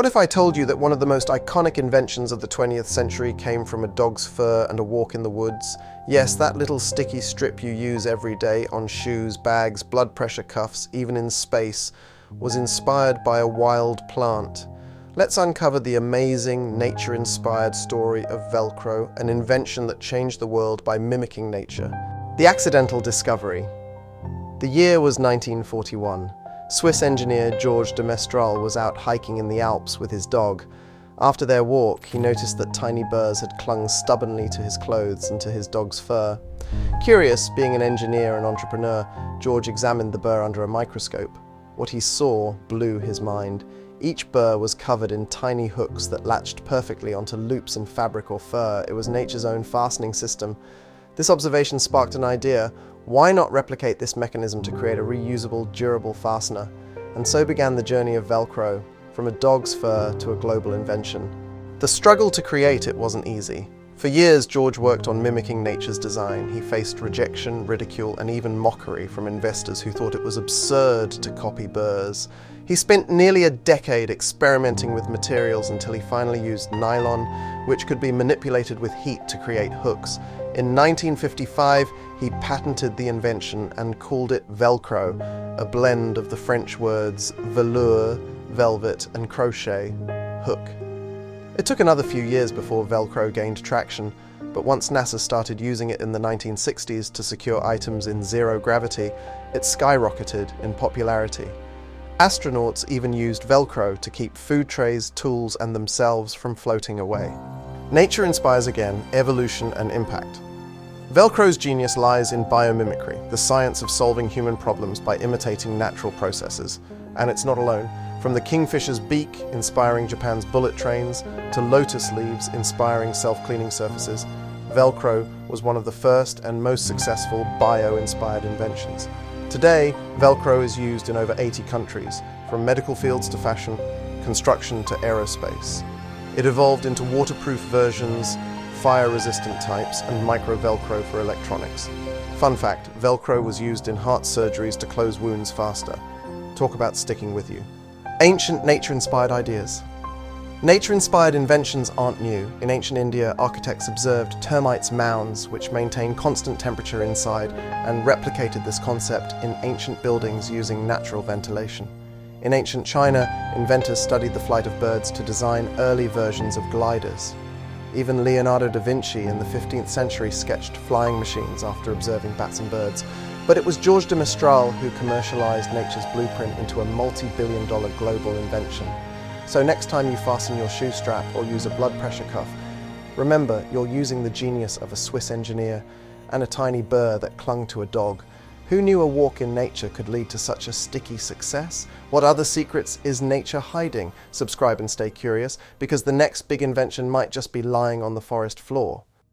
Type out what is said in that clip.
What if I told you that one of the most iconic inventions of the 20th century came from a dog's fur and a walk in the woods? Yes, that little sticky strip you use every day on shoes, bags, blood pressure cuffs, even in space, was inspired by a wild plant. Let's uncover the amazing nature-inspired story of Velcro, an invention that changed the world by mimicking nature. The accidental discovery. The year was 1941. Swiss engineer George de Mestral was out hiking in the Alps with his dog. After their walk, he noticed that tiny burrs had clung stubbornly to his clothes and to his dog's fur. Curious, being an engineer and entrepreneur, George examined the burr under a microscope. What he saw blew his mind. Each burr was covered in tiny hooks that latched perfectly onto loops in fabric or fur. It was nature's own fastening system. This observation sparked an idea. Why not replicate this mechanism to create a reusable, durable fastener? And so began the journey of Velcro, from a dog's fur to a global invention. The struggle to create it wasn't easy. For years, George worked on mimicking nature's design. He faced rejection, ridicule, and even mockery from investors who thought it was absurd to copy burrs. He spent nearly a decade experimenting with materials until he finally used nylon, which could be manipulated with heat to create hooks. In 1955, he patented the invention and called it Velcro, a blend of the French words velours, velvet, and crochet, hook. It took another few years before Velcro gained traction, but once NASA started using it in the 1960s to secure items in zero gravity, it skyrocketed in popularity. Astronauts even used Velcro to keep food trays, tools, and themselves from floating away. Nature inspires again, evolution and impact. Velcro's genius lies in biomimicry, the science of solving human problems by imitating natural processes. And it's not alone. From the kingfisher's beak, inspiring Japan's bullet trains, to lotus leaves, inspiring self-cleaning surfaces, Velcro was one of the first and most successful bio-inspired inventions. Today, Velcro is used in over 80 countries, from medical fields to fashion, construction to aerospace. It evolved into waterproof versions, fire-resistant types, and micro-Velcro for electronics. Fun fact, Velcro was used in heart surgeries to close wounds faster. Talk about sticking with you. Ancient nature-inspired ideas. Nature-inspired inventions aren't new. In ancient India, architects observed termites' mounds, which maintain constant temperature inside, and replicated this concept in ancient buildings using natural ventilation. In ancient China, inventors studied the flight of birds to design early versions of gliders. Even Leonardo da Vinci in the 15th century sketched flying machines after observing bats and birds. But it was George de Mestral who commercialized nature's blueprint into a multi-billion-dollar global invention. So next time you fasten your shoe strap or use a blood pressure cuff, remember you're using the genius of a Swiss engineer and a tiny burr that clung to a dog. Who knew a walk in nature could lead to such a sticky success? What other secrets is nature hiding? Subscribe and stay curious, because the next big invention might just be lying on the forest floor.